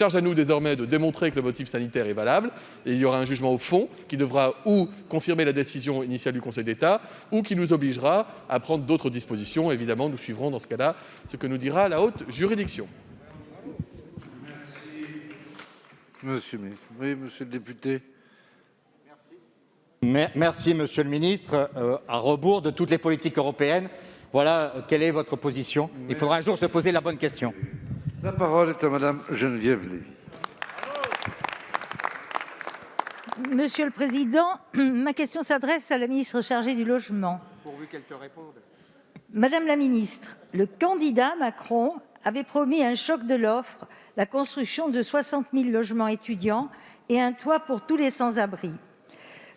Charge à nous désormais de démontrer que le motif sanitaire est valable, et il y aura un jugement au fond qui devra ou confirmer la décision initiale du Conseil d'État, ou qui nous obligera à prendre d'autres dispositions. Évidemment, nous suivrons dans ce cas-là ce que nous dira la haute juridiction. Monsieur le ministre. Oui, monsieur le député. Merci, monsieur le ministre. À rebours de toutes les politiques européennes, voilà quelle est votre position. Il faudra un jour se poser la bonne question. La parole est à madame Geneviève Lévy. Monsieur le Président, ma question s'adresse à la ministre chargée du Logement. Pourvu qu'elle te réponde. Madame la ministre, le candidat Macron avait promis un choc de l'offre, la construction de 60 000 logements étudiants et un toit pour tous les sans-abri.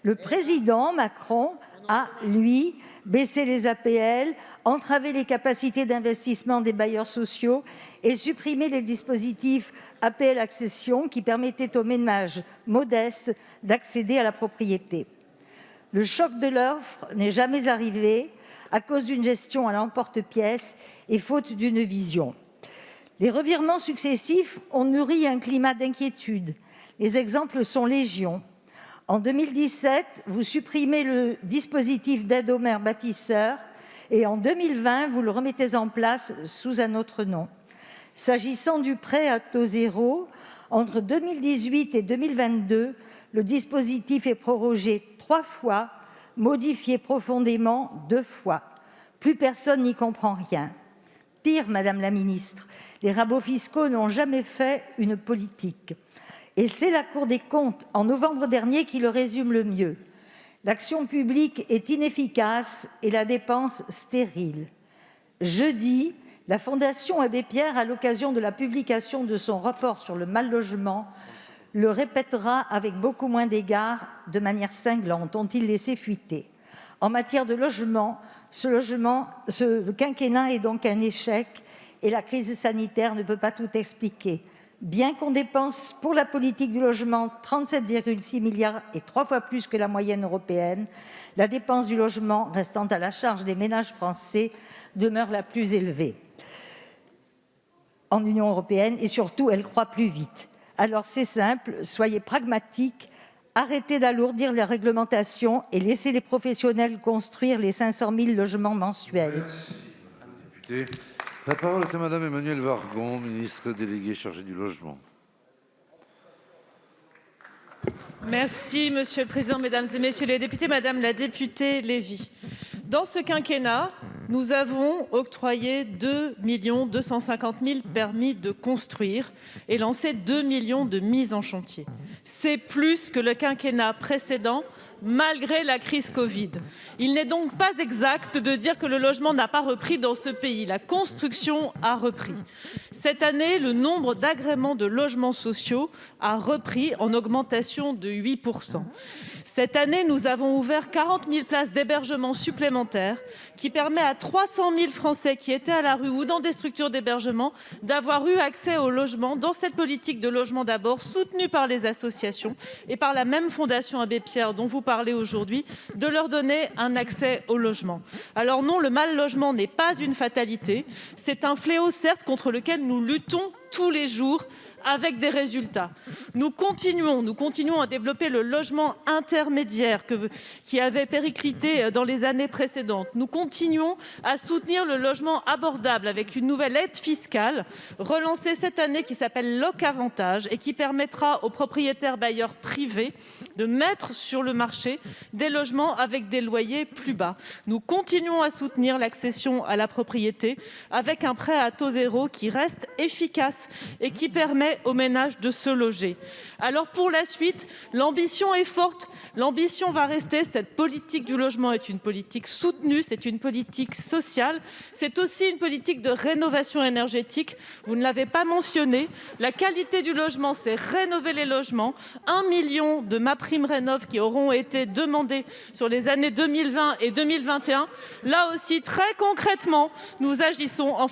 Le président Macron a, lui, baissé les APL, entravé les capacités d'investissement des bailleurs sociaux et supprimé les dispositifs APL Accession qui permettaient aux ménages modestes d'accéder à la propriété. Le choc de l'offre n'est jamais arrivé à cause d'une gestion à l'emporte-pièce et faute d'une vision. Les revirements successifs ont nourri un climat d'inquiétude. Les exemples sont légion. En 2017, vous supprimez le dispositif d'aide aux maires bâtisseurs et en 2020, vous le remettez en place sous un autre nom. S'agissant du prêt à taux zéro, entre 2018 et 2022, le dispositif est prorogé 3 fois, modifié profondément 2 fois. Plus personne n'y comprend rien. Pire, Madame la Ministre, les rabots fiscaux n'ont jamais fait une politique. Et c'est la Cour des comptes, en novembre dernier, qui le résume le mieux. L'action publique est inefficace et la dépense stérile. Jeudi, la Fondation Abbé Pierre, à l'occasion de la publication de son rapport sur le mal-logement, le répétera avec beaucoup moins d'égards, de manière cinglante, ont-ils laissé fuiter. En matière de logement, le quinquennat est donc un échec et la crise sanitaire ne peut pas tout expliquer. Bien qu'on dépense pour la politique du logement 37,6 milliards et 3 fois plus que la moyenne européenne, la dépense du logement restant à la charge des ménages français demeure la plus élevée en Union européenne et surtout elle croît plus vite. Alors c'est simple, soyez pragmatiques, arrêtez d'alourdir les réglementations et laissez les professionnels construire les 500 000 logements mensuels. Merci. La parole est à madame Emmanuelle Wargon, ministre déléguée chargée du logement. Merci, Monsieur le Président, Mesdames et Messieurs les députés, Madame la députée Lévy. Dans ce quinquennat, nous avons octroyé 2 250 000 permis de construire et lancé 2 millions de mises en chantier. C'est plus que le quinquennat précédent, malgré la crise Covid. Il n'est donc pas exact de dire que le logement n'a pas repris dans ce pays. La construction a repris. Cette année, le nombre d'agréments de logements sociaux a repris en augmentation de 8%. Cette année, nous avons ouvert 40 000 places d'hébergement supplémentaires qui permet à 300 000 Français qui étaient à la rue ou dans des structures d'hébergement d'avoir eu accès au logement dans cette politique de logement d'abord soutenue par les associations et par la même Fondation Abbé Pierre dont vous parlez aujourd'hui, de leur donner un accès au logement. Alors non, le mal-logement n'est pas une fatalité, c'est un fléau certes contre lequel nous luttons tous les jours avec des résultats. Nous continuons à développer le logement intermédiaire qui avait périclité dans les années précédentes. Nous continuons à soutenir le logement abordable avec une nouvelle aide fiscale relancée cette année qui s'appelle Locavantage et qui permettra aux propriétaires bailleurs privés de mettre sur le marché des logements avec des loyers plus bas. Nous continuons à soutenir l'accession à la propriété avec un prêt à taux zéro qui reste efficace et qui permet aux ménages de se loger. Alors pour la suite, l'ambition est forte, l'ambition va rester, cette politique du logement est une politique soutenue, c'est une politique sociale, c'est aussi une politique de rénovation énergétique, vous ne l'avez pas mentionné, la qualité du logement c'est rénover les logements, 1 million de MaPrimeRénov' qui auront été demandés sur les années 2020 et 2021, là aussi très concrètement nous agissons en